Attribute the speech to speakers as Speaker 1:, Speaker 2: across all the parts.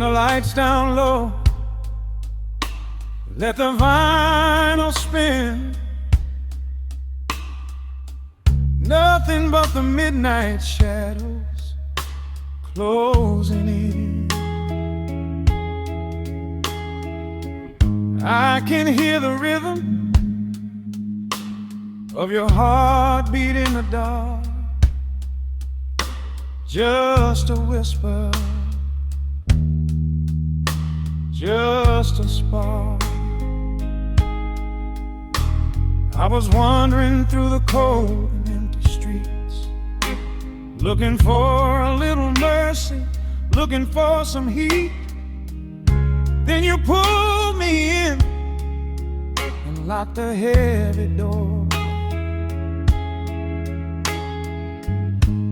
Speaker 1: the lights down low, let the vinyl spin. Nothing but the midnight shadows closing in. I can hear the rhythm of your heartbeat in the dark, just a whisper, just a spark. I was wandering through the cold and empty streets, looking for a little mercy, looking for some heat. Then you pulled me in and locked the heavy door,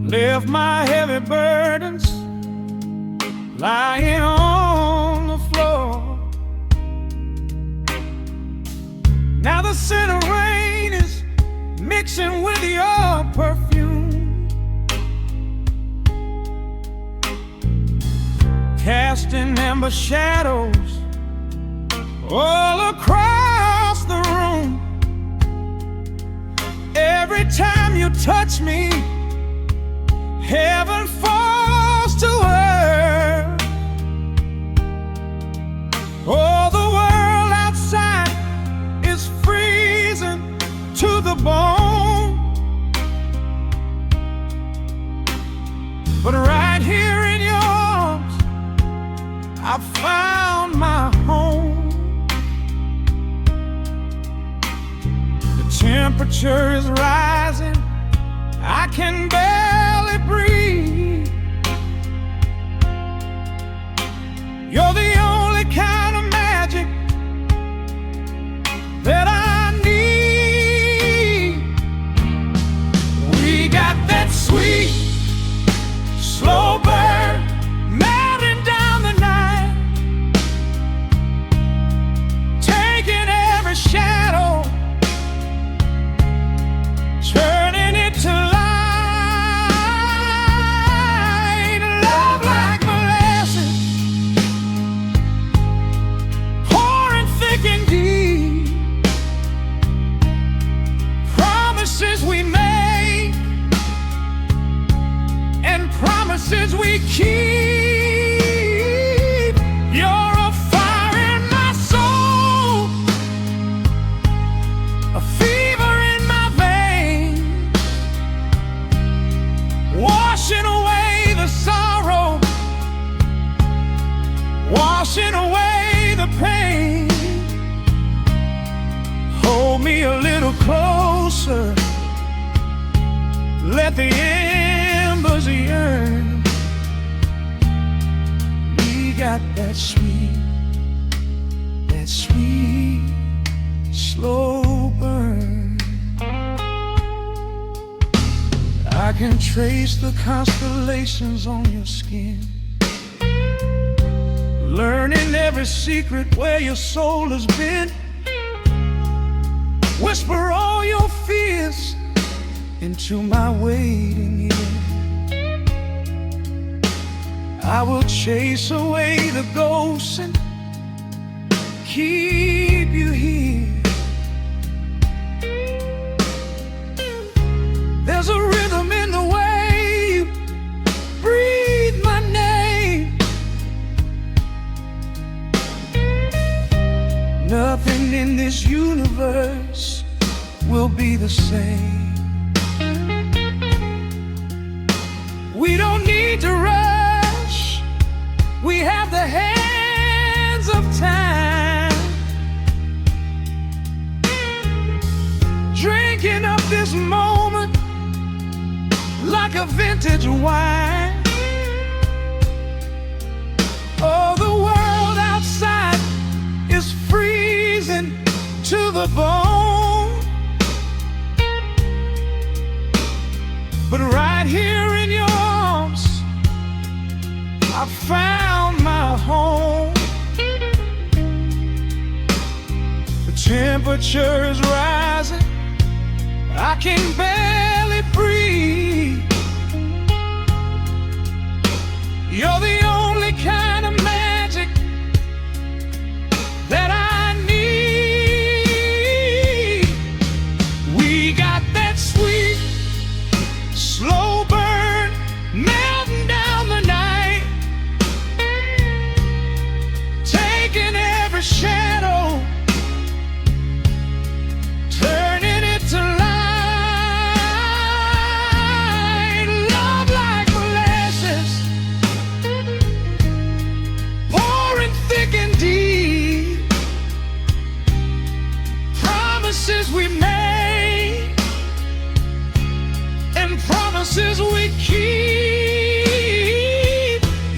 Speaker 1: left my heavy burdens lying on the floor. Now the scent of rain is mixing with your perfume, casting amber shadows all across the room. Every time you touch me, heaven falls to earth. Oh, the world outside is freezing to the bone, but right here in your arms I found my home. The temperature is rising, I can barely breathe. You're the only kind of magic that I need. We got that sweet, slow burn melting down the night, taking every shadow, turning it to light. Love like molasses, pouring thick and deep. Promises we make and promises we keep. You're a fire in my soul, a fever in my veins, washing away the sorrow, washing away the pain. Hold me a little closer, let the embers yearn. We got that sweet, slow burn. I can trace the constellations on your skin, learning every secret where your soul has been. Whisper all your fears into my waiting ear. I will chase away the ghosts and keep you here. There's a rhythm in the way you breathe my name. Nothing in this universe will be the same. We don't need to rush, we have the hands of time, drinking up this moment like a vintage wine. Oh, the world outside is freezing to the bone, but right here in your arms I found my home. The temperature is rising, I can barely breathe. You're the only kind of magic and promises we keep.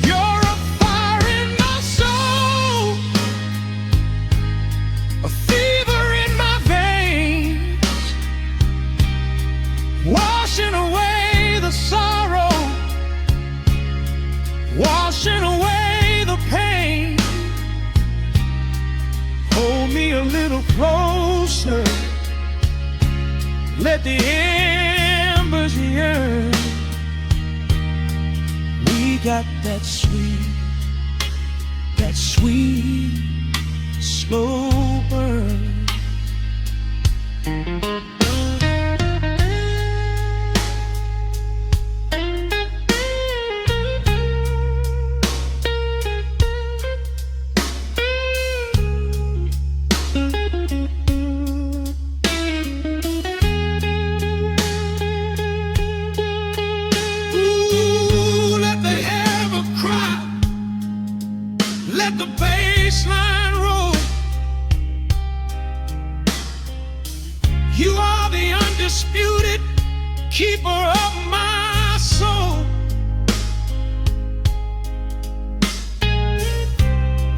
Speaker 1: You're a fire in my soul, a fever in my veins, washing away the sorrow, washing away the pain. Hold me a little closer, let the embers yearn. We got that sweet, slow burn. Let the bass line roll. You are the undisputed keeper of my soul.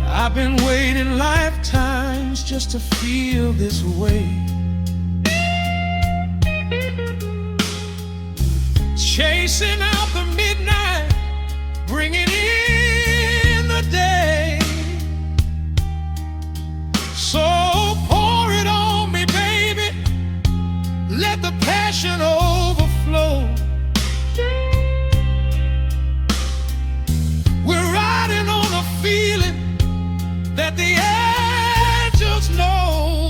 Speaker 1: I've been waiting lifetimes just to feel this way. Chasing out the midnight, bringing in the day. So pour it on me, baby, let the passion overflow. We're riding on a feeling that the angels know.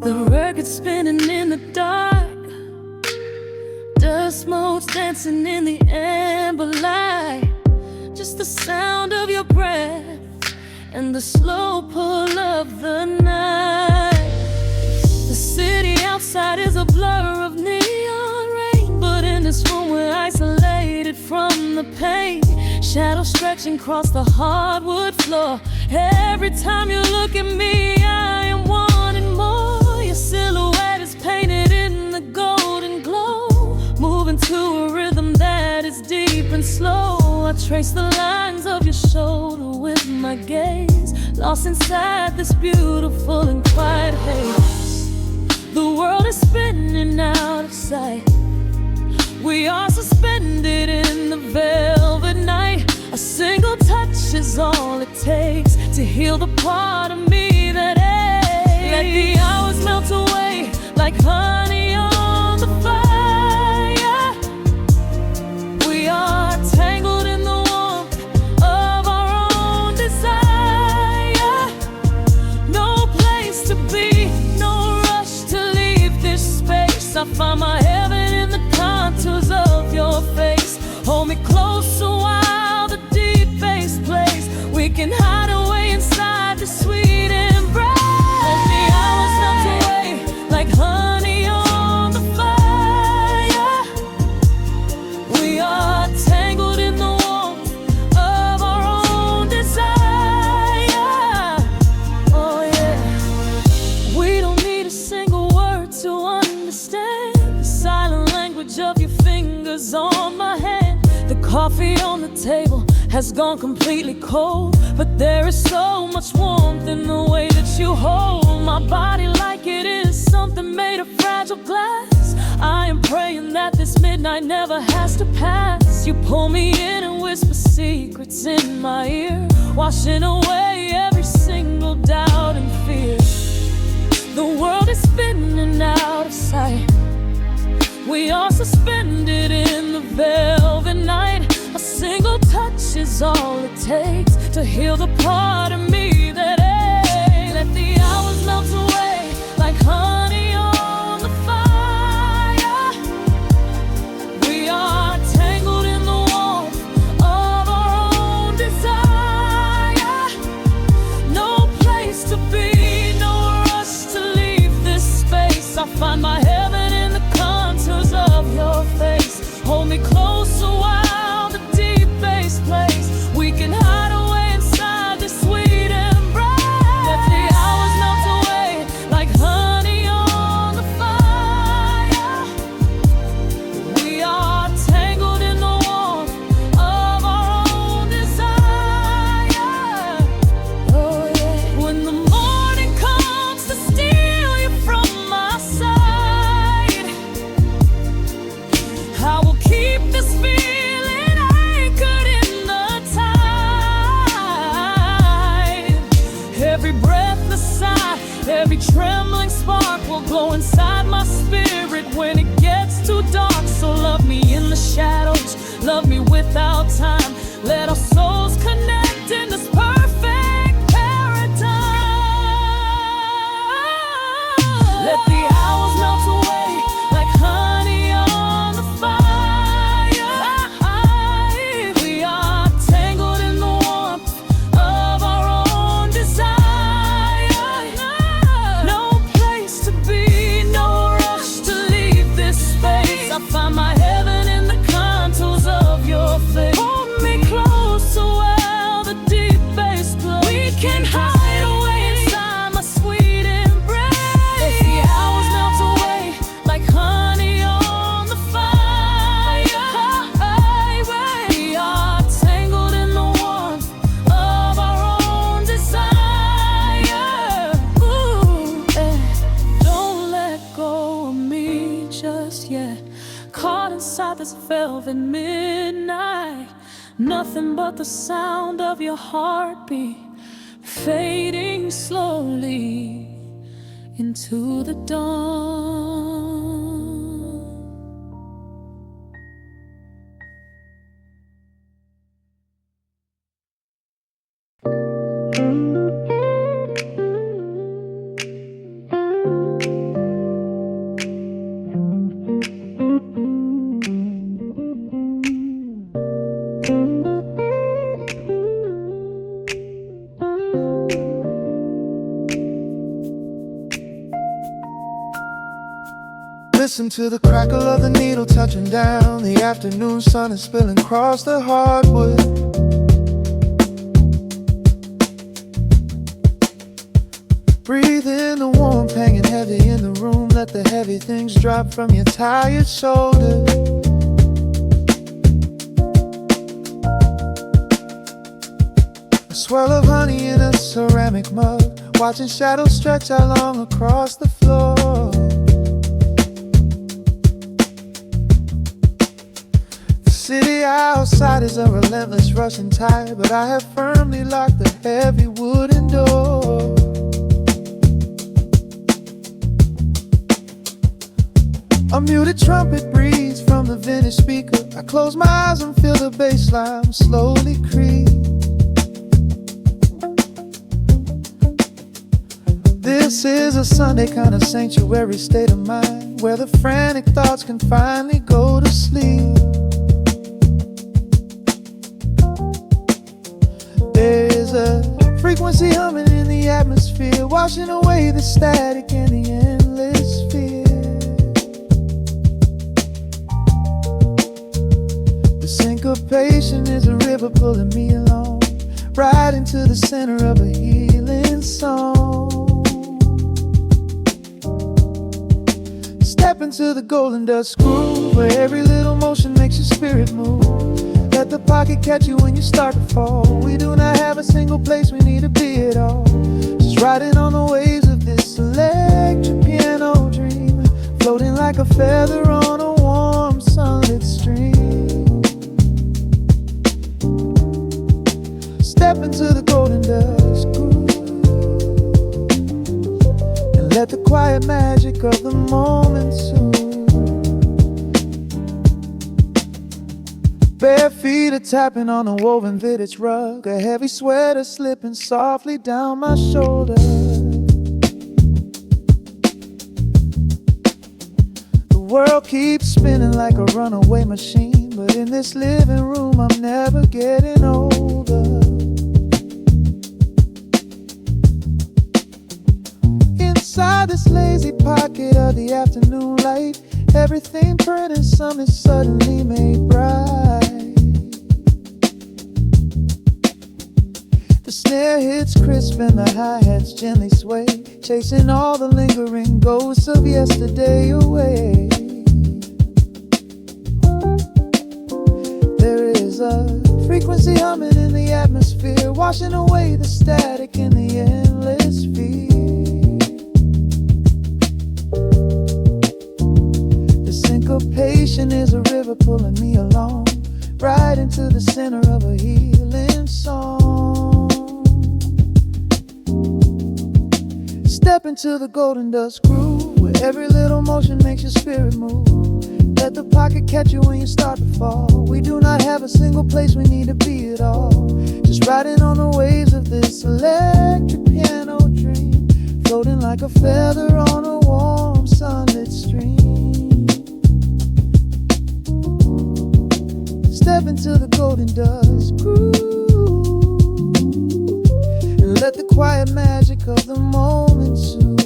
Speaker 2: The record spinning in the dark, dust motes dancing in the amber light. Just the sound of your breath and the slow pull of the night. The city outside is a blur of neon rain, but in this room we're isolated from the pain. Shadows stretching across the hardwood floor. Every time you look at me, I am wanting more. Your silhouette is painted in the golden glow, moving to a rhythm that is deep and slow. I trace the lines of your shoulder with my gaze, lost inside this beautiful and quiet haze. The world is spinning out of sight. We are suspended in the velvet night. A single touch is all it takes to heal the part of me that aches. Let the hours melt away like honey on the fire. We are tangled in the warmth of our own desire. No place to be, no rush to leave this space. I find my heaven in the contours of your face. Hold me closer while the deep bass plays. We can hide away inside the sweet embrace. Let the hours melt away like honey on the fire. We are tangled in the warmth of our own desire. Oh yeah. We don't need a single word to understand the silent language of your fingers on my hand. The coffee on the table has gone completely cold, but there is so much warmth in the way that you hold my body like it is something made of fragile glass. I am praying that this midnight never has to pass. You pull me in and whisper secrets in my ear, washing away every single doubt and fear. The world is spinning out of sight. We are suspended in the velvet night. A single touch is all it takes to heal the part of me that aches. Let the hours melt away like honey on the fire. We are tangled in the warmth of our own desire. No place to be, no rush to leave this glow inside my spirit when it gets too dark. So love me in the shadows, love me without time. Let our souls connect in this perfect paradise. Let the hours melt away like honey on the fire. We are tangled in the warmth of our own desire. No place to be, no rush to leave this space. I find my heaven in the contours of your face. Hold me close to where the deep bass glows. We can hide away inside my sweet embrace. Let the hours melt away like honey on the fire. We are tangled in the warmth of our own desire. Ooh, don't let go of me just yet. Caught inside this velvet midnight. Nothing but the sound of your heartbeat fading slowly into the dawn.
Speaker 3: Listen to the crackle of the needle touching down. The afternoon sun is spilling across the hardwood. Breathe in the warmth hanging heavy in the room. Let the heavy things drop from your tired shoulders. A swirl of honey in a ceramic mug. Watching shadows stretch out long across the floor. City outside is a relentless rushing tide, but I have firmly locked the heavy wooden door. A muted trumpet breathes from the vintage speaker. I close my eyes and feel the bass line slowly creep. This is a Sunday kind of sanctuary state of mind, where the frantic thoughts can finally go to sleep. There's a frequency humming in the atmosphere, washing away the static and the endless fear. The syncopation is a river pulling me along, right into the center of a healing song. Step into the golden dust groove, where every little motion makes your spirit move. Let the pocket catch you when you start to fall. We do not have a single place we need to be at all. Just riding on the waves of this electric piano dream, floating like a feather on a warm sunlit stream. Step into the golden dust groove, and let the quiet magic of the moment soothe. Bare feet are tapping on a woven vintage rug, a heavy sweater slipping softly down my shoulder. The world keeps spinning like a runaway machine, but in this living room I'm never getting older. Inside this lazy pocket of the afternoon light, everything burned and something suddenly made bright. The snare hits crisp and the hi-hats gently sway, chasing all the lingering ghosts of yesterday away. There is a frequency humming in the atmosphere, washing away the static in the endless fear. The syncopation is a river pulling me along, right into the center of a healing song. Step into the golden dust groove, where every little motion makes your spirit move. Let the pocket catch you when you start to fall. We do not have a single place we need to be at all. Just riding on the waves of this electric piano dream, floating like a feather on a warm sunlit stream. Step into the golden dust groove and let the quiet magic of the moment soothe.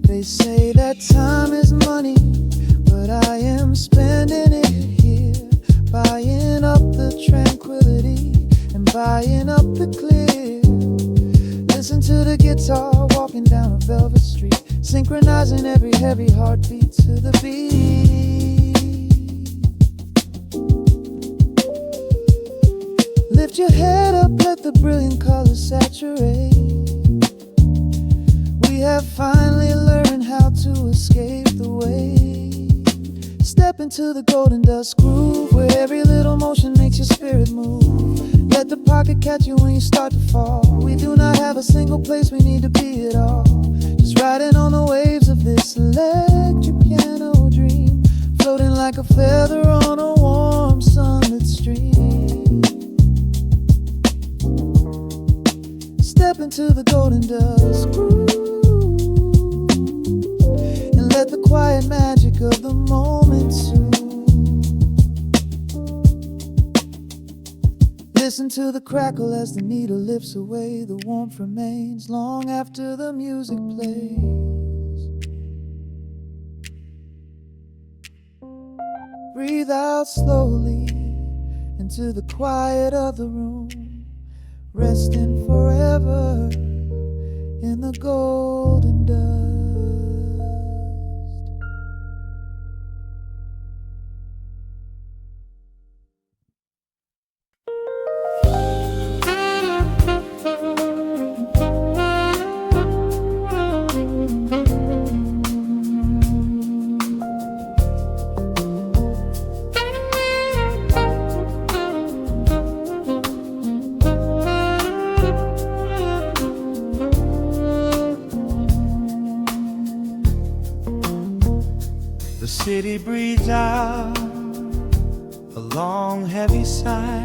Speaker 3: They say that time is money, but I am spending it here, buying up the tranquility and buying up the clear. Listen to the guitar walking down a velvet street, synchronizing every heavy heartbeat to the beat. Lift your head up, let the brilliant colors saturate. We have finally learned how to escape the wave. Step into the golden dust groove, where every little motion makes your spirit move. Let the pocket catch you when you start to fall. We do not have a single place we need to be at all. Just riding on the waves of this electric piano dream, floating like a feather on a warm sunlit stream. Step into the golden dust groove and let the quiet magic of the moment soothe. Listen to the crackle as the needle lifts away. The warmth remains long after the music plays. Breathe out slowly into the quiet of the room, resting forever in the golden dust.
Speaker 1: The city breathes out a long heavy sigh.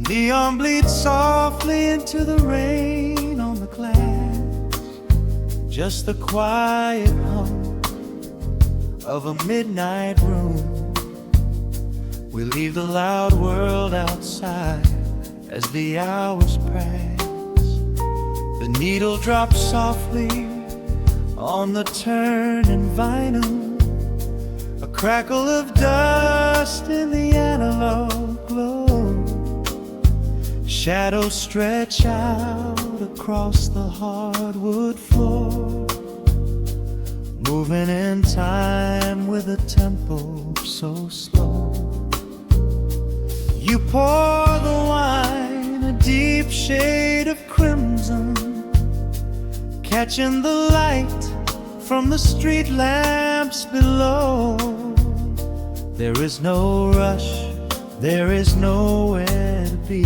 Speaker 1: Neon bleeds softly into the rain on the glass. Just the quiet hum of a midnight room. We leave the loud world outside as the hours pass. The needle drops softly on the turning vinyl, a crackle of dust in the analog glow. Shadows stretch out across the hardwood floor, moving in time with a tempo so slow. You pour the wine, a deep shade of crimson, catching the light from the street lamps below. There is no rush, there is nowhere to be,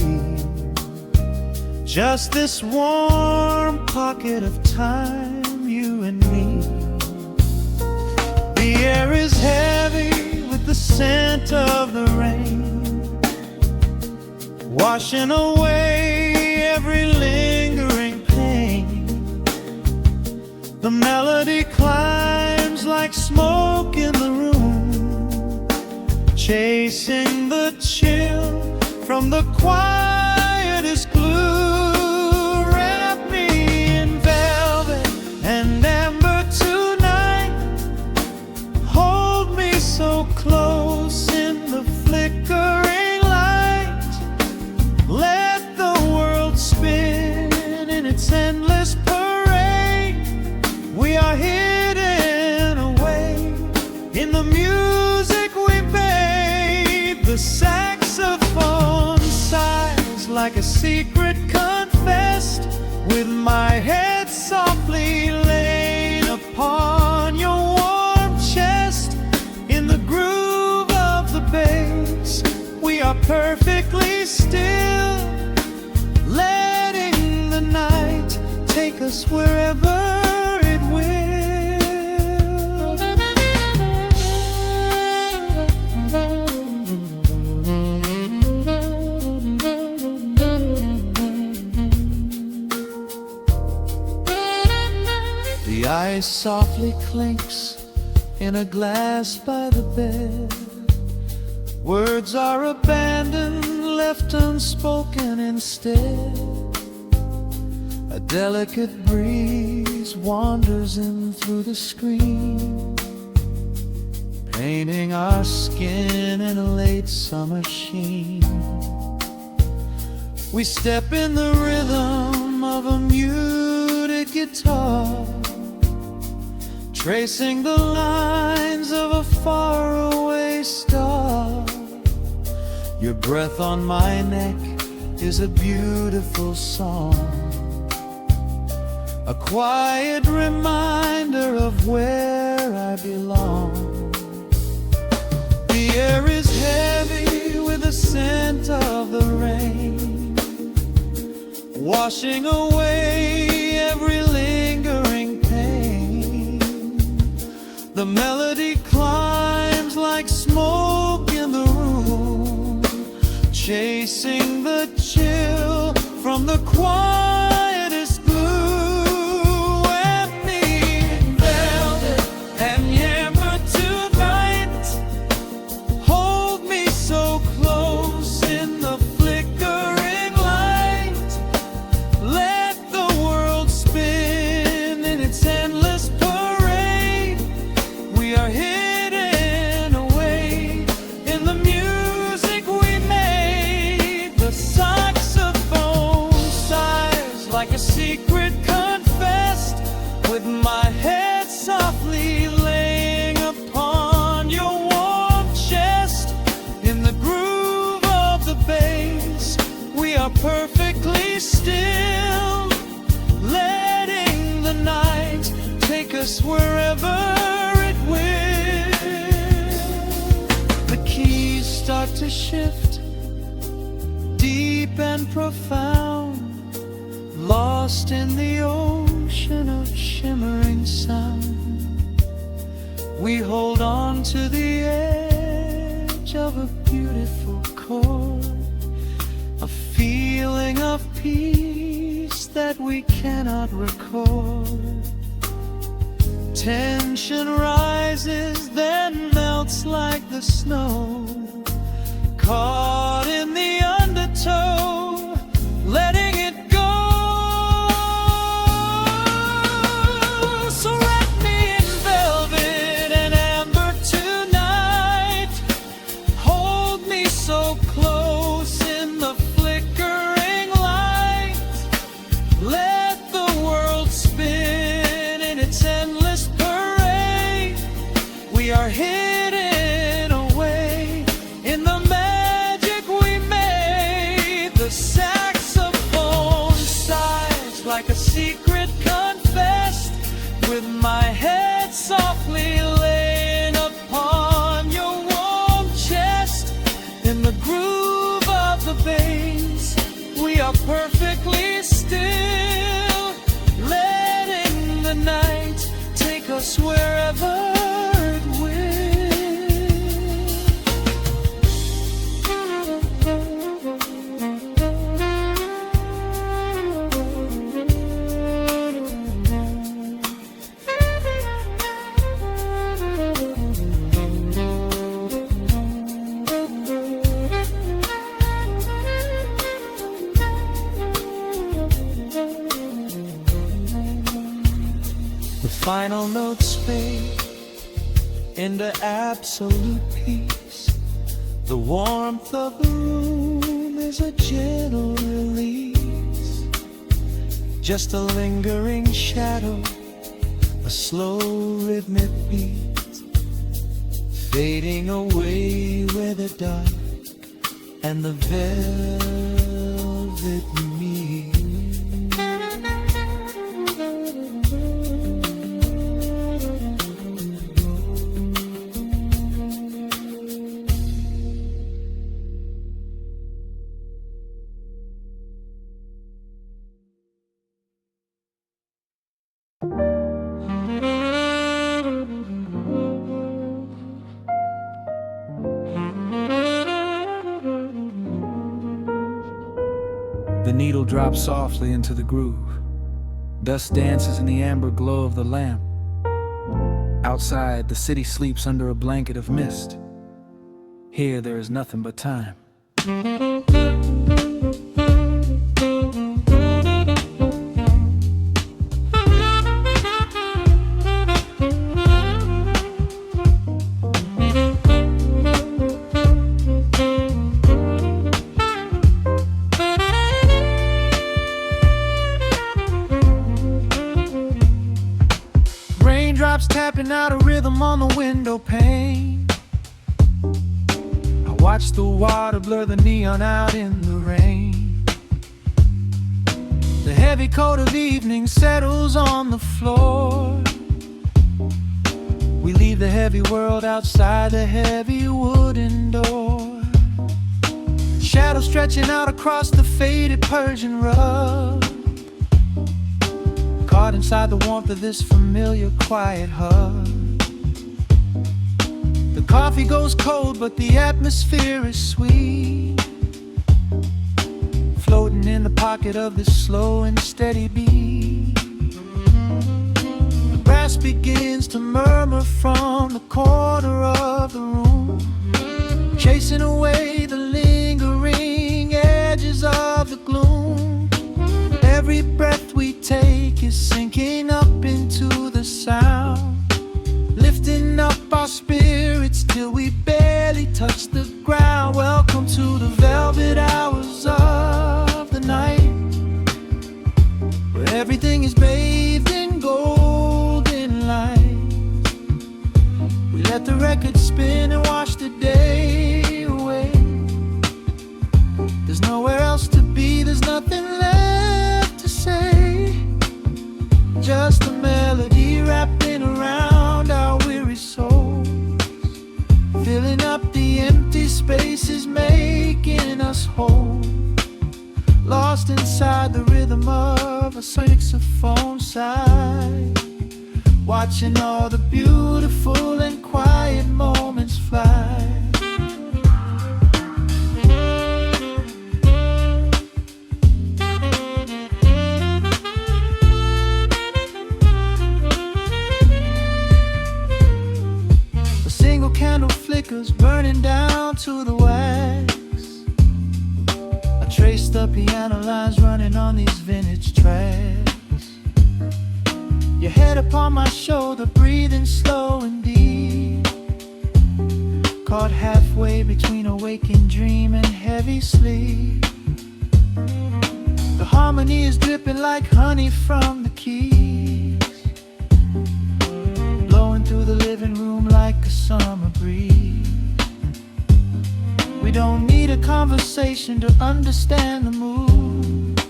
Speaker 1: just this warm pocket of time, you and me. The air is heavy with the scent of the rain, washing away every lingering pain. The melody climbs like smoke in the room, chasing the chill from the quietest glue. Wrap me in velvet and amber tonight, hold me so close in the flickering light. Let the world spin in its endless parade. We are hidden away in the music we made. The saxophone sighs like a secret confessed, with my head softly laid upon your warm chest. In the groove of the bass, we are perfectly still, letting the night take
Speaker 3: take us wherever it will. The ice softly clinks in a glass by the bed. Words are abandoned, left unspoken instead. A delicate breeze wanders in through the screen, painting our skin in a late summer sheen. We step in the rhythm of a muted guitar, tracing the lines of a faraway star. Your breath on my neck is a beautiful song, a quiet reminder of where I belong. The air is heavy with the scent of the rain, washing away every lingering pain. The melody climbs like smoke in the room, chasing the chill from the quietest blue. And me in velvet and amber tonight, hold me so close in the flickering light. Let the world spin in its endless parade. We are hidden away in the music we made. The saxophone sighs like a secret confessed, with my head softly laying upon your warm chest. In the groove of the bass, we are perfectly still, letting the night take us wherever it will. The keys start to shift, deep and profound, lost in the ocean of shimmering sound. We hold on to the edge of a beautiful chord, a feeling of peace that we cannot record. Tension rises, then melts like the snow, caught in the undertow, letting it go. So wrap me in velvet and amber tonight, hold me so close in the flickering light. Let the world spin in its endless parade. We are hidden away in the magic we made. The saxophone sighs like a secret confessed, with my head softly laying upon your warm chest. In the groove of the bass, we are perfectly still, letting the night take us wherever it will. The final notes fade into absolute peace. The warmth of the room is a gentle release, just a lingering shadow, a slow rhythmic beat, fading away where the dark and the velvet
Speaker 4: needle drops softly into the groove. Dust dances in the amber glow of the lamp. Outside, the city sleeps under a blanket of mist. Here, there is nothing but time.
Speaker 3: Raindrops tapping out a rhythm on the window pane. I watch the water blur the neon out in the rain. The heavy coat of evening settles on the floor. We leave the heavy world outside the heavy wooden door. Shadows stretching out across the faded Persian rug. Caught inside the warmth of this familiar quiet hug. The coffee goes cold, but the atmosphere is sweet. Floating in the pocket of this slow and steady beat. The brass begins to murmur from the corner of the room, chasing away the lingering edges of the gloom. Every breath we take is sinking up into the sound, lifting up our spirits till we barely touch the ground. Welcome to the velvet hours of the night, where everything is bathed in golden light. We let the record spin and wash the day away. There's nowhere else to be, there's nothing left to say. Just a melody wrapping around our weary souls, filling up the empty spaces, making us whole. Lost inside the rhythm of a saxophone sigh, watching all the beautiful and quiet moments fly. Candle flickers burning down to the wax. I trace the piano lines running on these vintage tracks. Your head upon my shoulder, breathing slow and deep, caught halfway between a waking dream and heavy sleep. The harmony is dripping like honey from the keys, blowing through the living room like a summer breeze. We don't need a conversation to understand the mood,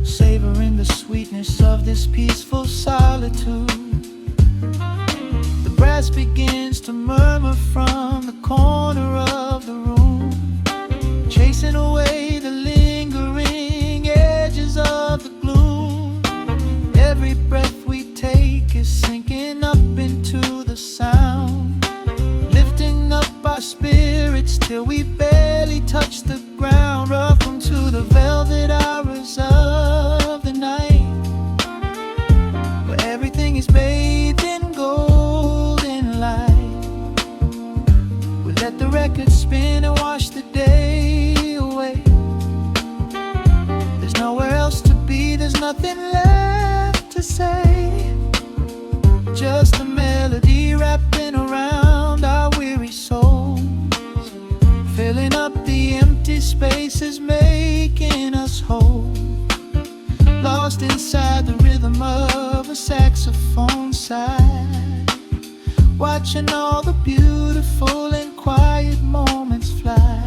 Speaker 3: savoring the sweetness of this peaceful solitude. The brass begins to murmur from the corner of the room, chasing away the lingering edges of the gloom. Every breath we take is sinking up into the sound, lifting up our spirits till we barely touch the ground. Welcome to the velvet hours of the night, where everything is bathed in golden light. We let the record spin and wash the day away. There's nowhere else to be, there's nothing left to say. Just a melody wrapping around our weary souls, filling up the empty spaces, making us whole. Lost inside the rhythm of a saxophone sigh, watching all the beautiful and quiet moments fly.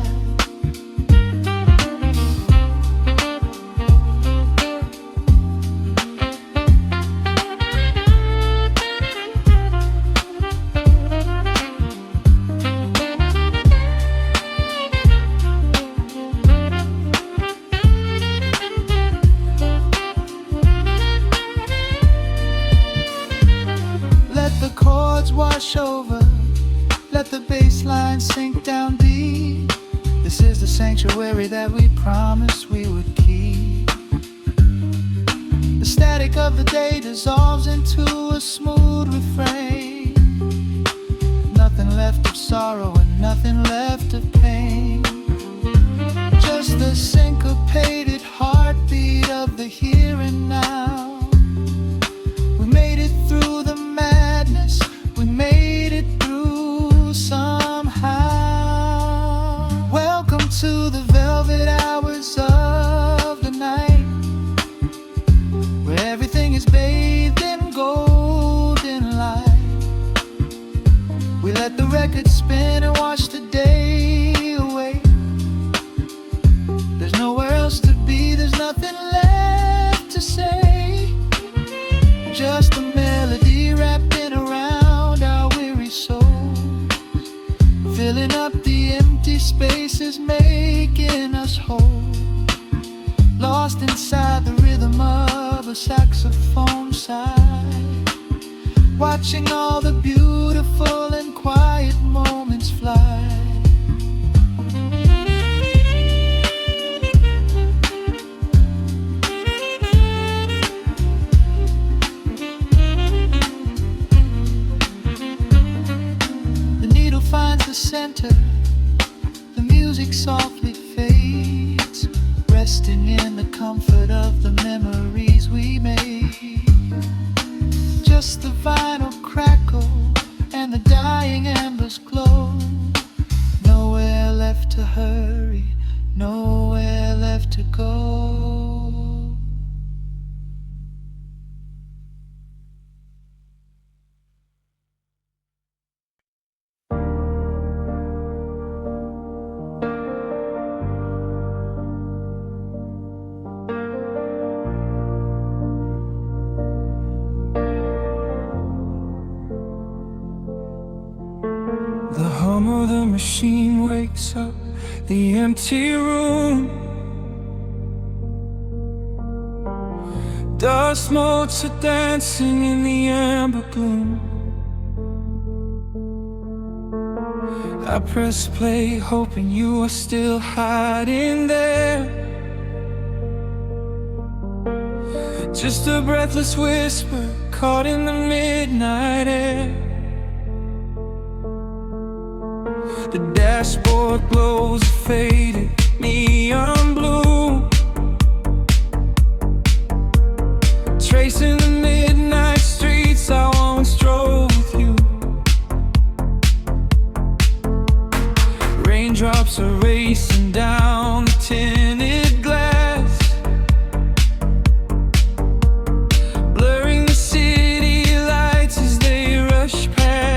Speaker 3: Wash over, let the bass line sink down deep. This is the sanctuary that we promised we would keep. The static of the day dissolves into a smooth refrain. Nothing left of sorrow and nothing left of pain. Just the syncopated heartbeat of the here and now. We made it through the madness, we made it through somehow. Welcome to the velvet hours of the night, where everything is bathed in golden light. We let the record spin and watch the day away. There's nowhere else to be, there's nothing left to say. Just a melody wrapping around our weary souls, filling up the empty spaces, making us whole. Lost inside the rhythm of a saxophone sigh, watching all the beautiful and quiet moments fly. The needle finds the center, the music softly fades, resting in the comfort of the memories we made. Just the vinyl crackle and the dying embers glow. Nowhere left to hurry, nowhere left to go.
Speaker 1: The hum of the machine wakes up the empty room. Dust motes are dancing in the amber gloom. I press play, hoping you are still hiding there. Just a breathless whisper caught in the midnight air. The dashboard glows a faded neon blue, tracing the midnight streets I once drove with you. Raindrops are racing down the tinted glass, blurring the city lights as they rush past.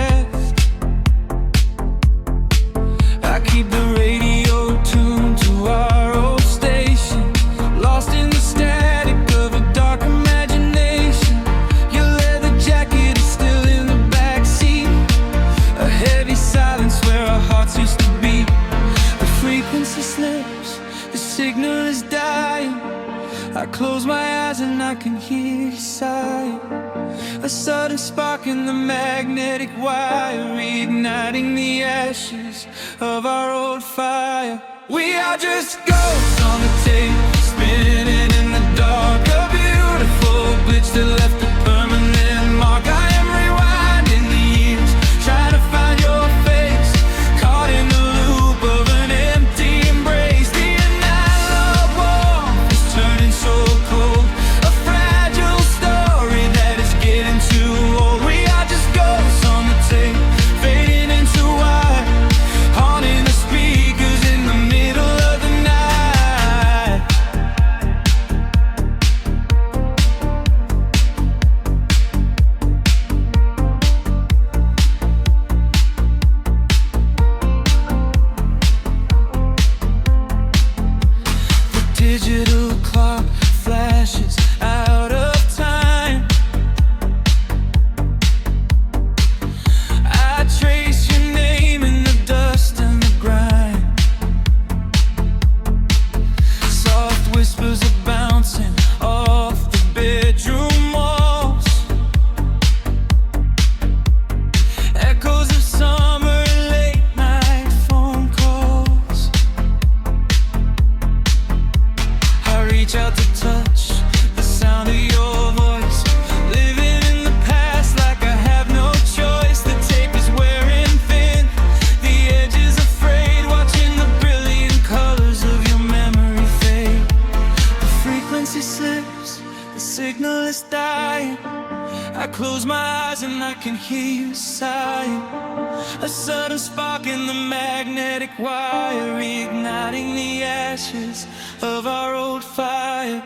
Speaker 1: I keep the radio tuned to our old station, lost in the static of a dark imagination. Your leather jacket is still in the backseat, a heavy silence where our hearts used to beat. The frequency slips, the signal is dying. I close my eyes and I can hear you sighing. A sudden spark in the magnetic wire, reigniting the ashes of our old fire. We are just ghosts on the tape, spinning in the dark. A beautiful glitch that left a permanent mark. I am rewinding the years, trying to find your face, caught in the loop of an empty embrace. The analog warmth is turning so cold, a fragile story that is getting too old. We are just ghosts on the tape, fading into white, haunting the speakers in the middle of the night. signal is dying. I close my eyes and I can hear you sighing. A sudden spark in the magnetic wire, reigniting the ashes of our old fire.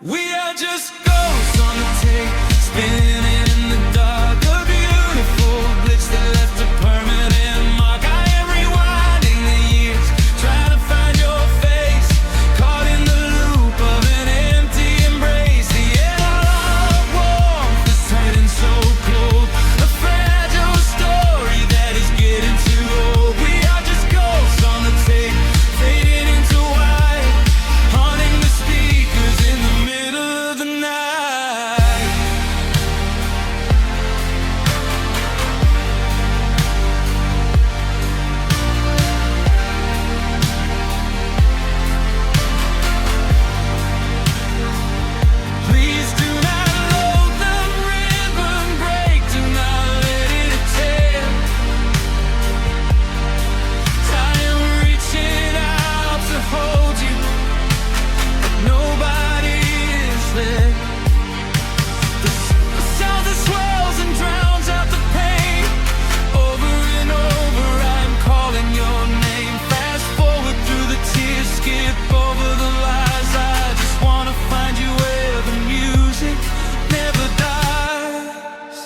Speaker 1: We are just ghosts on the tape, spinning in the dark. A beautiful glitch that left a permanent mark. I am rewinding the years, trying to find your face, caught in the loop of an empty embrace. The analog warmth is turning so cold, a fragile story that is getting too old. We are just ghosts on the tape, fading into white, haunting the speakers in the middle of the night. Please do not load the ribbon break, do not let it tear. I am reaching out to hold you, but nobody is there. The sound that swells and drowns out the pain. Over and over I'm calling your name. Fast forward through the tears, skip over the lies. I just wanna find you where the music never dies.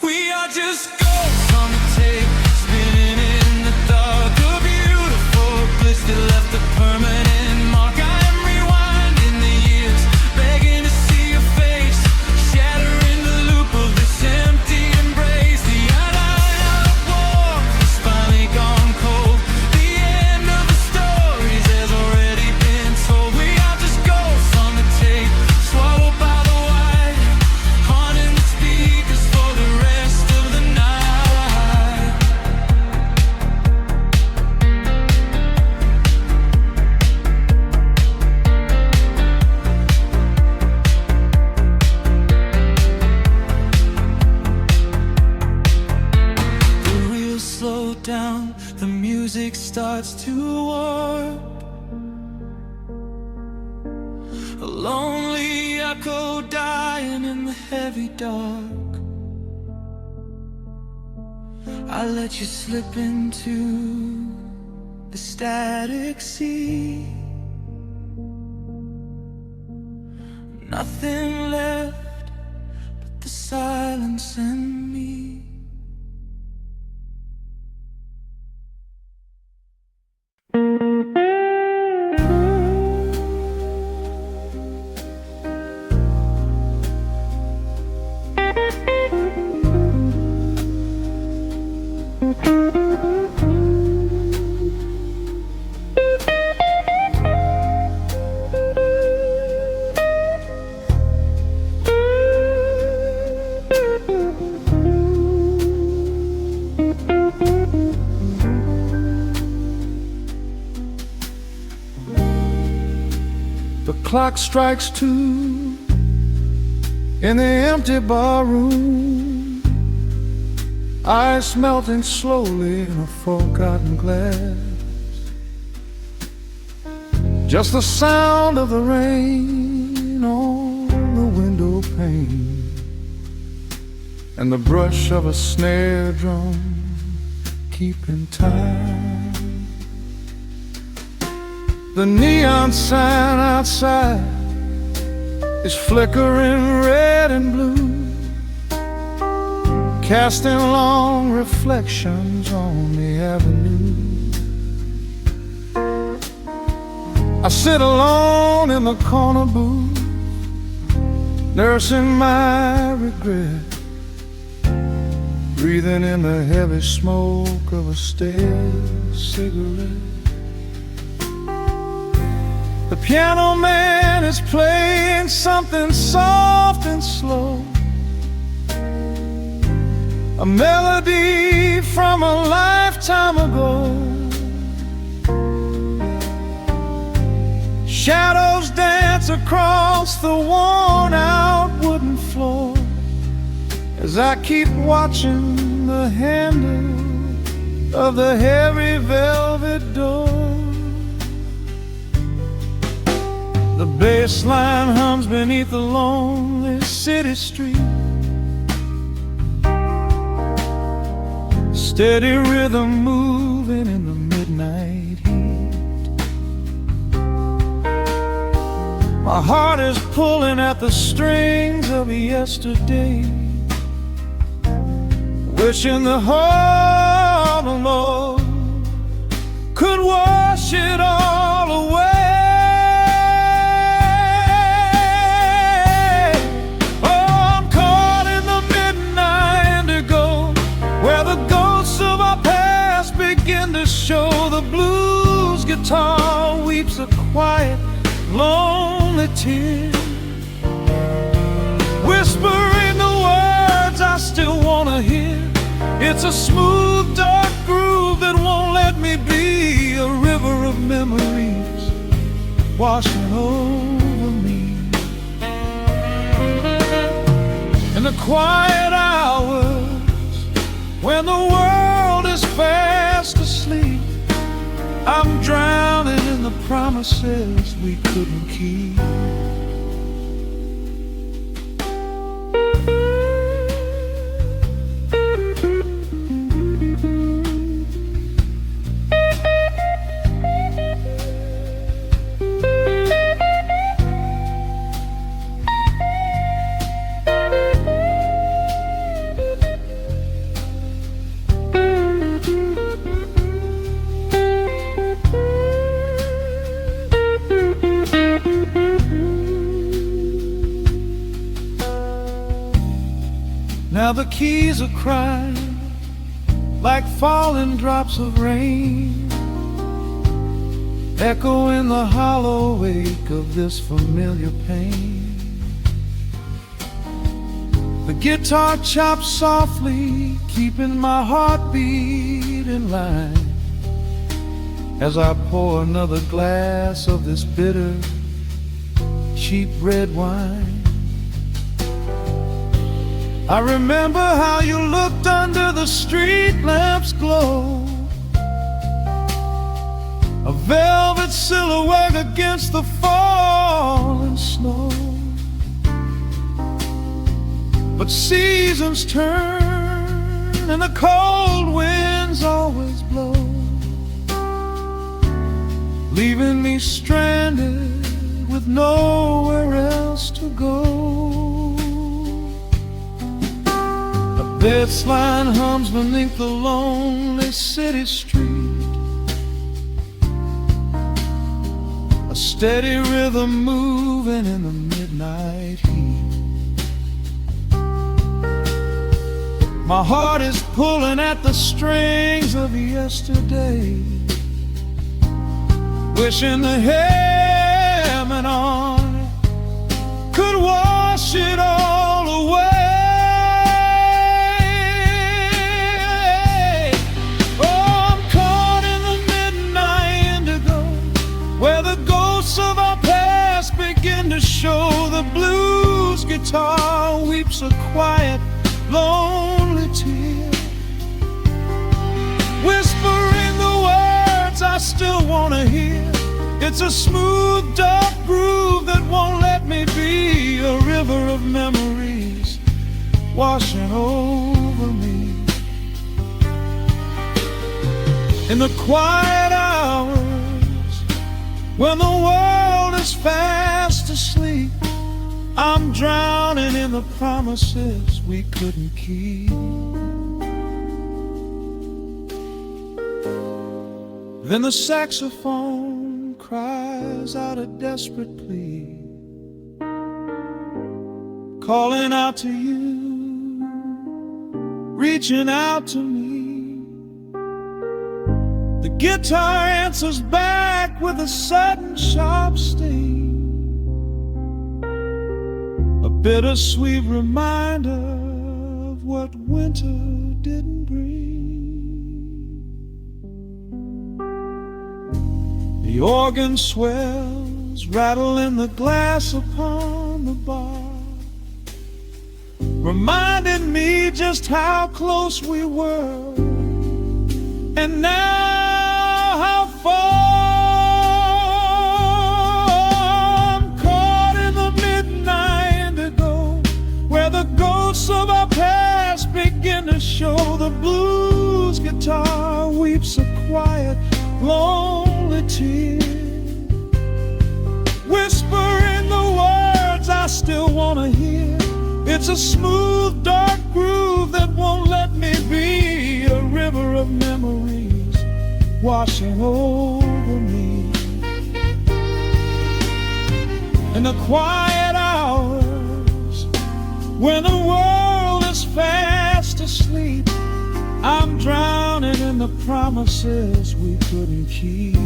Speaker 1: We are just ghosts on the tape, spinning in the dark. A beautiful glitch that left a permanent mark. I am rewinding the years, begging to see your face, shattering the loop of this empty embrace. The analog warmth has finally gone cold. The end of the stories has already been told. We are just ghosts on the tape, swallowed by the white, haunting the speakers for the rest of the night. The reels slow down, the music starts to warp. A lonely echo dying in the heavy dark. I let you slip into the static sea. Nothing left but the silence and me.
Speaker 3: The clock strikes 2 in the empty bar room. Ice melting slowly in a forgotten glass. Just the sound of the rain on the window pane, and the brush of a snare drum keeping time. The neon sign outside is flickering red and blue, casting long reflections on the avenue. I sit alone in the corner booth, nursing my regret, breathing in the heavy smoke of a stale cigarette. The piano man is playing something soft and slow, a melody from a lifetime ago. Shadows dance across the worn-out wooden floor as I keep watching the handle of the heavy velvet door.
Speaker 1: The bass line hums beneath the lonely city street. Steady rhythm moving in the midnight heat. My heart is pulling at the strings of yesterday, wishing the heart alone could wash it all away. Show the blues guitar weeps a quiet, lonely tear, whispering the words I still wanna hear. It's a smooth, dark groove that won't let me be, a river of memories washing over me. In the quiet hours when the world is fast asleep, I'm drowning in the promises we couldn't keep. Now the keys are crying like falling drops of rain, echo in the hollow wake of this familiar pain. The guitar chops softly, keeping my heartbeat in line, as I pour another glass of this bitter, cheap red wine. I remember how you looked under the street lamp's glow, a velvet silhouette against the falling snow. But seasons turn and the cold winds always blow, leaving me stranded with nowhere else to go. The bass line hums beneath the lonely city street, a steady rhythm moving in the midnight heat. My heart is pulling at the strings of yesterday, wishing the hem and on could wash it all away. Of our past begin to show, the blues guitar weeps a quiet, lonely tear, whispering the words I still want to hear. It's a smooth, dark groove that won't let me be, a river of memories washing over me. In the quiet hours when the world is fast asleep, I'm drowning in the promises we couldn't keep. Then the saxophone cries out a desperate plea, calling out to you, reaching out to me. The guitar answers back with a sudden sharp sting, a bittersweet reminder of what winter didn't bring. The organ swells, rattling the glass upon the bar, reminding me just how close we were, and now how far. I'm show, the blues guitar weeps a quiet, lonely tear, whispering the words I still wanna hear. It's a smooth, dark groove that won't let me be, a river of memories washing over me. In the quiet hours, when the world is fast asleep, I'm drowning in the promises we couldn't keep.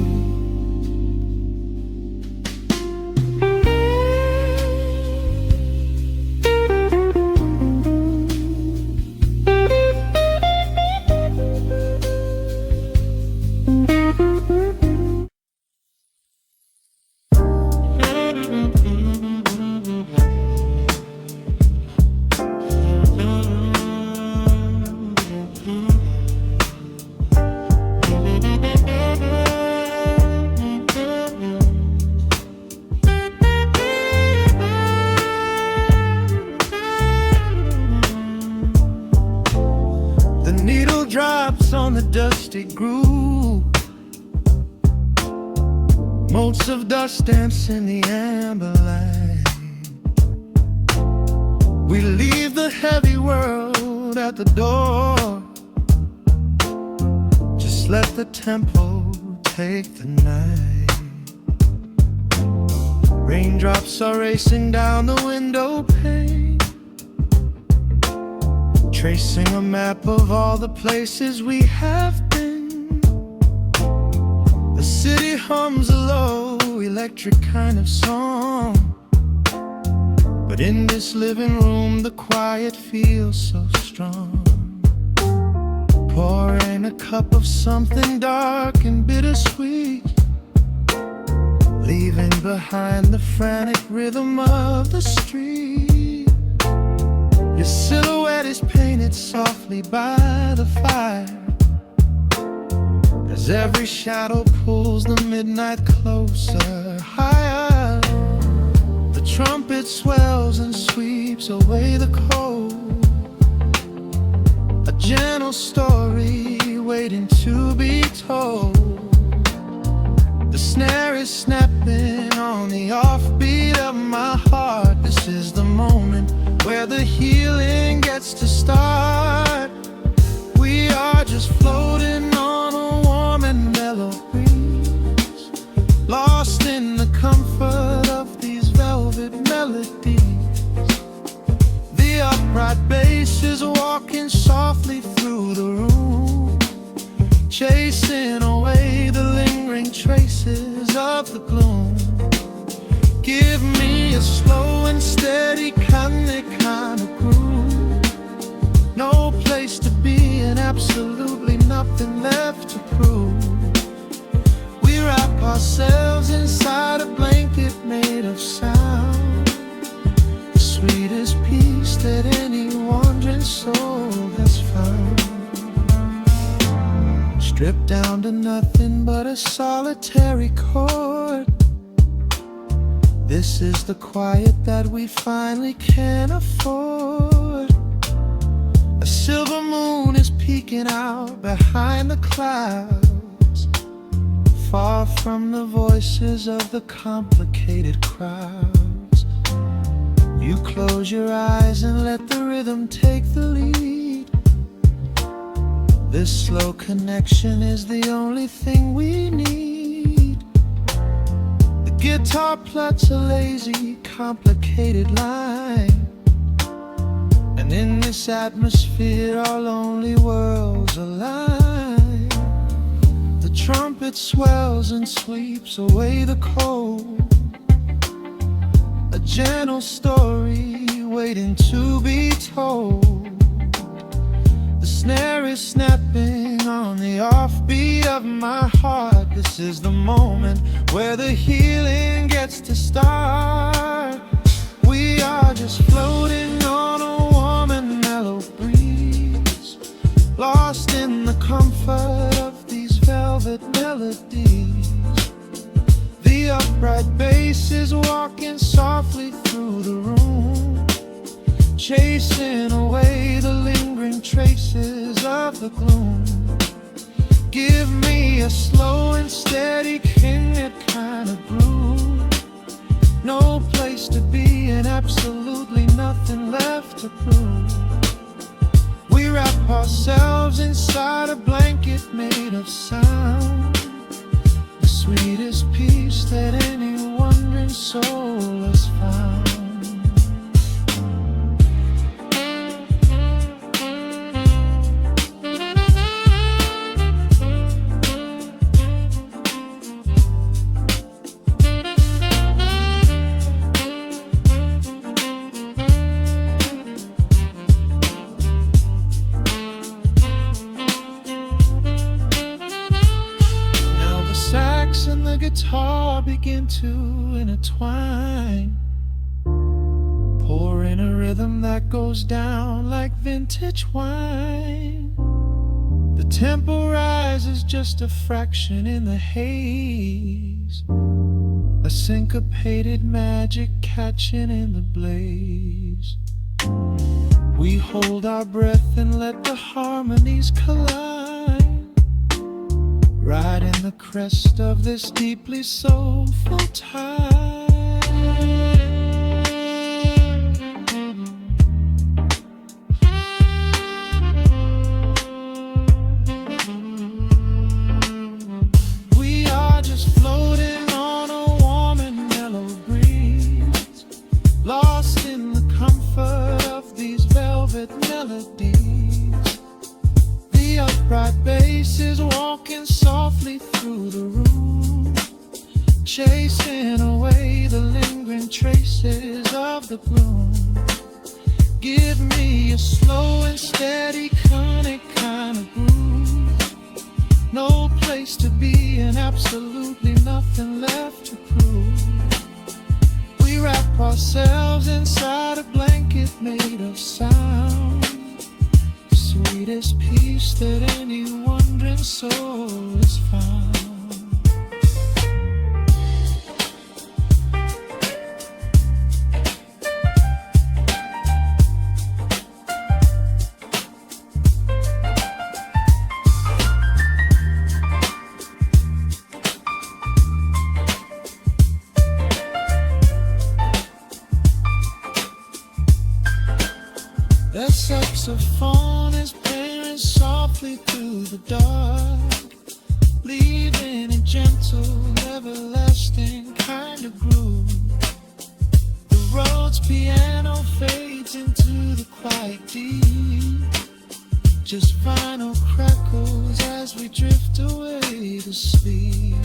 Speaker 3: Drops on the dusty groove, motes of dust dance in the amber light. We leave the heavy world at the door, just let the tempo take the night. Raindrops are racing down the window pane, tracing a map of all the places we have been. The city hums a low, electric kind of song, but in this living room the quiet feels so strong. Pouring a cup of something dark and bittersweet, leaving behind the frantic rhythm of the street. Your silhouette is painted softly by the fire, as every shadow pulls the midnight closer, higher. The trumpet swells and sweeps away the cold, a gentle story waiting to be told. The snare is snapping on the offbeat of my heart. This is the moment where the healing gets to start. We are just floating on a warm and mellow breeze, lost in the comfort of these velvet melodies. The upright bass is walking softly through the room, chasing away the lingering traces of the gloom. Give me a slow and steady kind of groove, no place to be and absolutely nothing left to prove. We wrap ourselves inside a blanket made of sound, the sweetest peace that any wandering soul has found. Stripped down to nothing but a solitary chord, this is the quiet that we finally can afford. A silver moon is peeking out behind the clouds, far from the voices of the complicated crowds. You close your eyes and let the rhythm take the lead. This slow connection is the only thing we need. Guitar plucks a lazy, complicated line, and in this atmosphere our lonely worlds align. The trumpet swells and sweeps away the cold, a gentle story waiting to be told. The snare is snapping on the offbeat of my heart. This is the moment where the healing gets to start. We are just floating on a warm and mellow breeze, lost in the comfort of these velvet melodies. The upright bass is walking softly through the room, chasing away the lingering traces of the gloom. Give me a slow and steady kind of groove. No place to be and absolutely nothing left to prove. We wrap ourselves inside a blanket made of sound, the sweetest peace that any wandering soul has found. And the guitar begin to intertwine, pouring a rhythm that goes down like vintage wine. The tempo rises just a fraction in the haze, a syncopated magic catching in the blaze. We hold our breath and let the harmonies collide, riding the crest of this deeply soulful tide. We are just floating on a warm and mellow breeze, lost in the comfort of these velvet melodies. The upright bass is walking softly through the room, chasing away the lingering traces of the gloom. Give me a slow and steady kind of groove. No place to be and absolutely nothing left to prove. We wrap ourselves inside a blanket made of sound, sweetest peace that any wandering soul has found. That saxophone is playing softly through the dark, leaving a gentle, everlasting kind of groove. The road's piano fades into the quiet deep, just vinyl crackles as we drift away to sleep.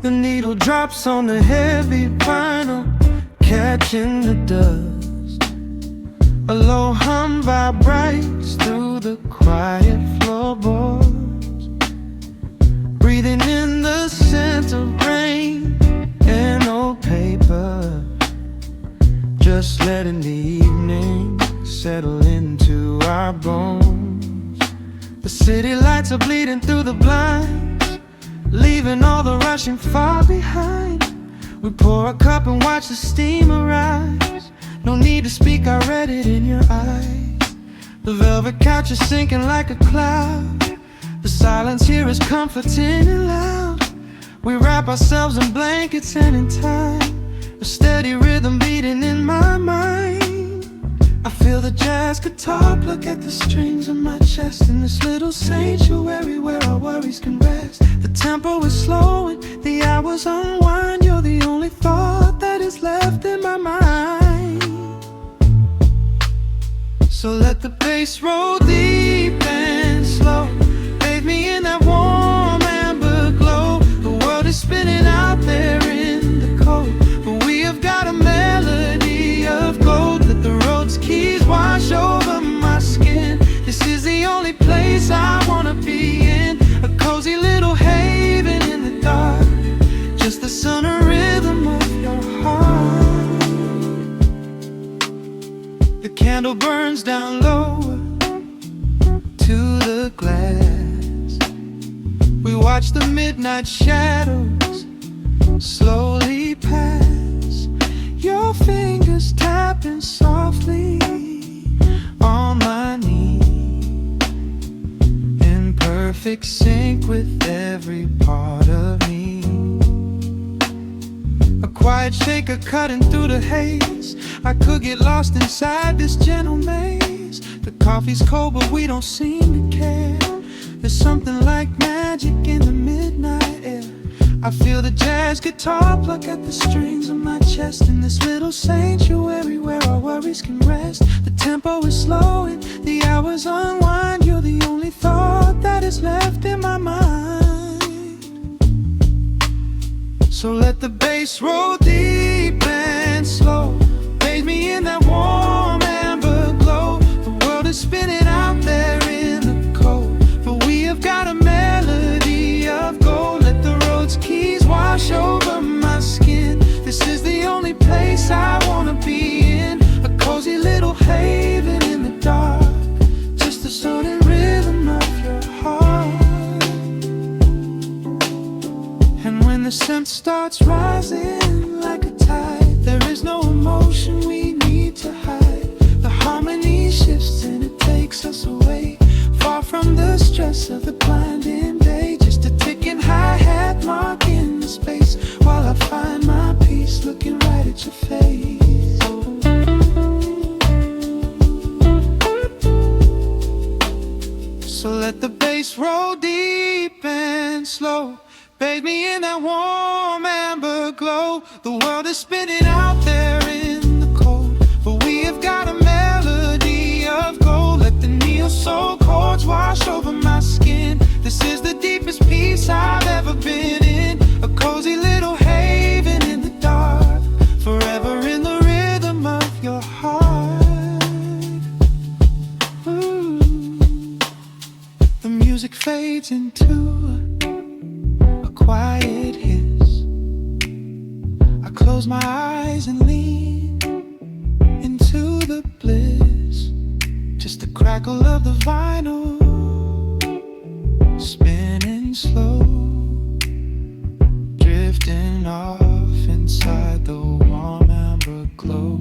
Speaker 3: The needle drops on the heavy vinyl, catching the dust. A low hum vibrates through the quiet floorboards, breathing in the scent of rain and old paper, just letting the evening settle into our bones. The city lights are bleeding through the blinds, leaving all the rushing far behind. We pour a cup and watch the steam arise. No need to speak, I read it in your eyes. The velvet couch is sinking like a cloud. The silence here is comforting and loud. We wrap ourselves in blankets and in time, a steady rhythm beating in my mind. I feel the jazz guitar pluck at the strings of my chest in this little sanctuary where our worries can rest. The tempo is slowing, the hours unwind. You're the only thought that is left in my mind. So let the bass roll deep and slow, bathe me in that warm amber glow. The world is spinning out there in the cold, but we have got a melody of gold. Let the road's keys wash over my skin. This is the only place I wanna be in, a cozy little haven in the dark, just the sun and rhythm of your heart. The candle burns down low to the glass. We watch the midnight shadows slowly pass. Your fingers tapping softly on my knee, in perfect sync with every part of me. A quiet shaker cutting through the haze. I could get lost inside this gentle maze. The coffee's cold but we don't seem to care. There's something like magic in the midnight air. I feel the jazz guitar pluck at the strings of my chest in this little sanctuary where our worries can rest. The tempo is slowing, the hours unwind. You're the only thought that is left in my mind. So let the bass roll deep and slow, bathe me in that warm amber glow. The world is spinning out there in the cold, but we have got a melody of gold. Let the road's keys wash over my skin. This is the only place I wanna be in, a cozy little haven in the dark, just the sound and rhythm of your heart. And when the scent starts rising like a tide, there is no emotion we need to hide. The harmony shifts and it takes us away, far from the stress of the blinding day. Just a ticking hi-hat marking the space while I find my peace looking right at your face. So let the bass roll deep and slow, bathe me in that warm amber glow. The world is spinning out there in the cold, but we have got a melody of gold. Let the neo-soul chords wash over my skin. This is the deepest peace I've ever been in, a cozy little haven in the dark, forever in the rhythm of your heart. Ooh. The music fades into a quiet hiss. I close my eyes and lean into the bliss, just the crackle of the vinyl spinning slow, drifting off inside the warm amber glow.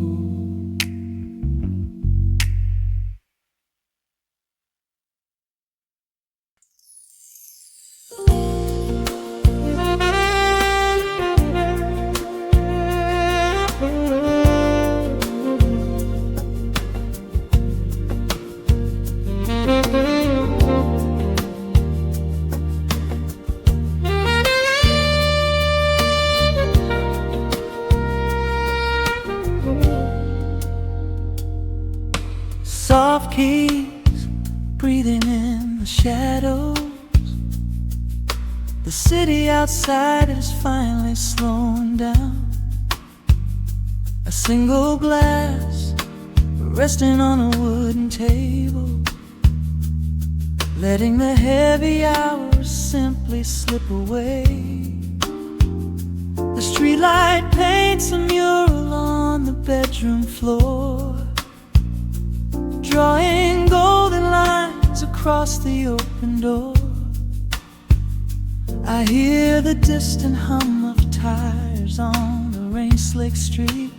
Speaker 3: Soft keys breathing in the shadows. The city outside is finally slowing down. A single glass resting on a wooden table, letting the heavy hours simply slip away. The streetlight paints a mural on the bedroom floor, drawing golden lines across the open door. I hear the distant hum of tires on the rain-slicked street,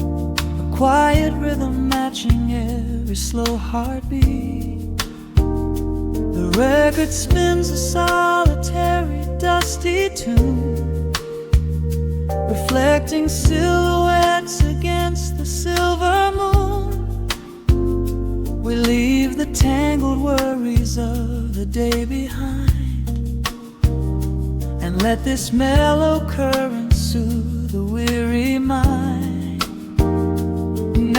Speaker 3: a quiet rhythm matching every slow heartbeat. The record spins a solitary
Speaker 5: dusty tomb, reflecting silhouettes against the silver moon. We leave the tangled worries of the day behind, and let this mellow current soothe the weary mind.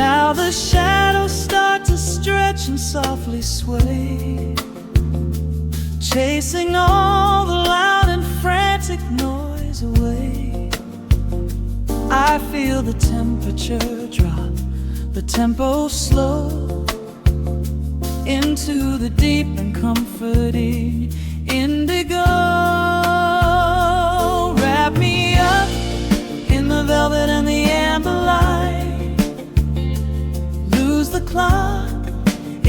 Speaker 5: Now the shadows start to stretch and softly sway, chasing all the loud and frantic noise away. I feel the temperature drop, the tempo slow, into the deep and comforting indigo. Wrap me up in the velvet and the amber light, lose the clock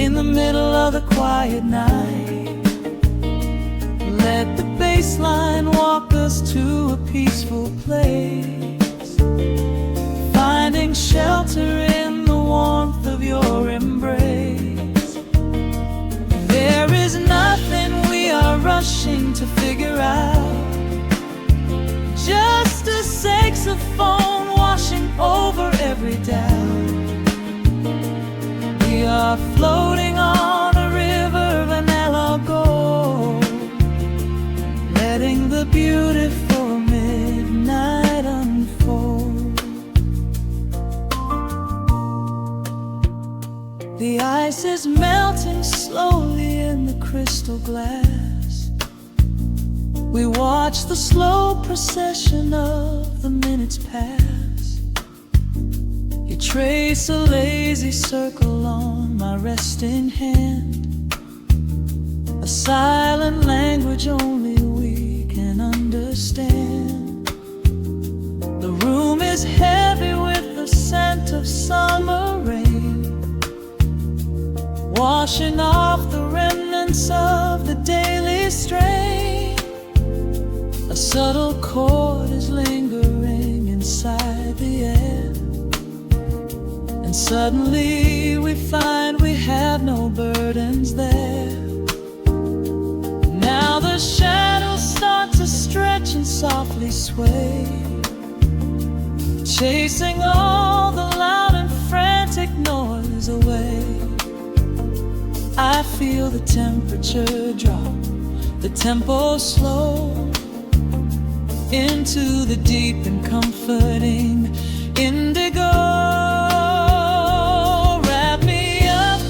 Speaker 5: in the middle of the quiet night. Let the bass line walk us to a peaceful place, finding shelter in the warmth of your embrace. There is nothing we are rushing to figure out, just a saxophone washing over every doubt. We are floating on a river of mellow gold, letting the beautiful midnight unfold. The ice is melting slowly in the crystal glass. We watch the slow procession of the minutes pass. You trace a lazy circle on my resting hand, a silent language only we can understand. The room is heavy with the scent of summer rain, washing off the remnants of the daily strain. A subtle chord is lingering inside the air, and suddenly we find we have no burdens there. Now the shadows start to stretch and softly sway, chasing all the loud and frantic noise away. I feel the temperature drop, the tempo slow, into the deep and comforting indigo. Wrap me up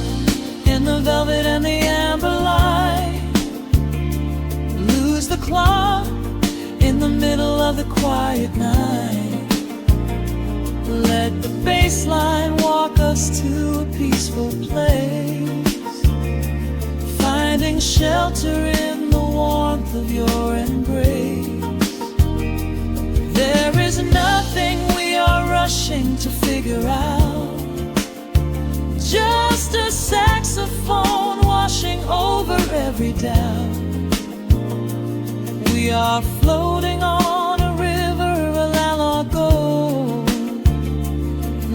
Speaker 5: in the velvet and the amber light, lose the clock in the middle of the quiet night. Let the bass line walk us to a peaceful place, finding shelter in the warmth of your embrace. There is nothing we are rushing to figure out, just a saxophone washing over every doubt. We are floating on a river of mellow gold,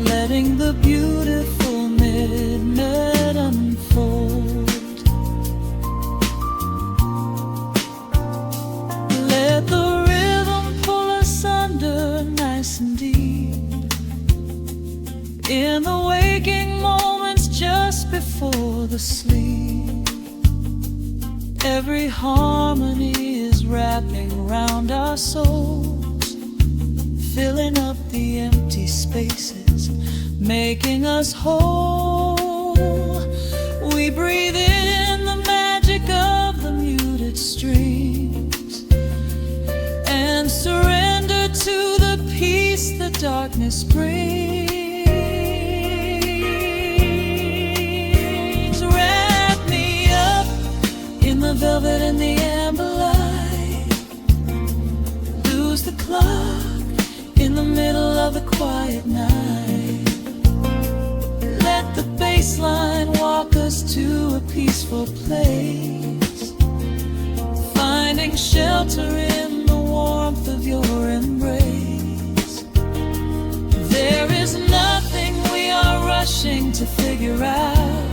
Speaker 5: letting the beautiful midnight unfold. Let the rhythm pull us under nice and deep, in the waking moments just before the sleep. Every harmony is wrapping around our souls, filling up the empty spaces, making us whole. We breathe in the magic of the muted strings, and surrender to the peace the darkness brings. Wrap me up in the velvet and the amber light, lose the clock in the middle of the quiet night. Let the bass line walk us to a peaceful place, finding shelter in the warmth of your embrace. There is nothing we are rushing to figure out,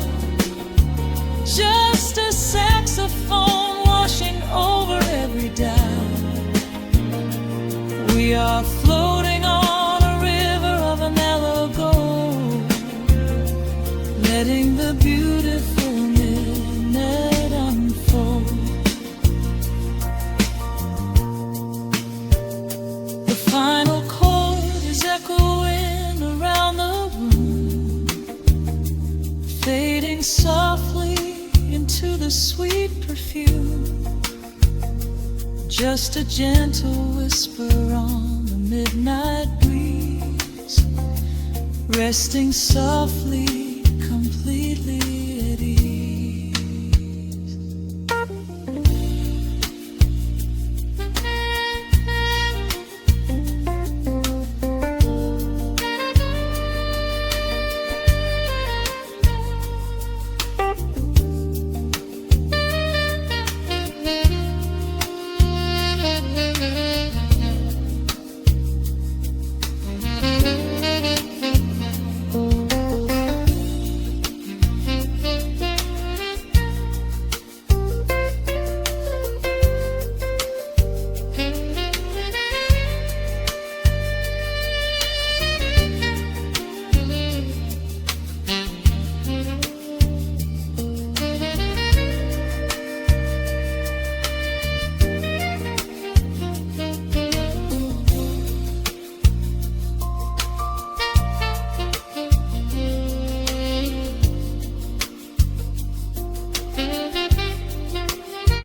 Speaker 5: just a saxophone washing over every doubt. just a gentle whisper on the midnight breeze, resting softly, completely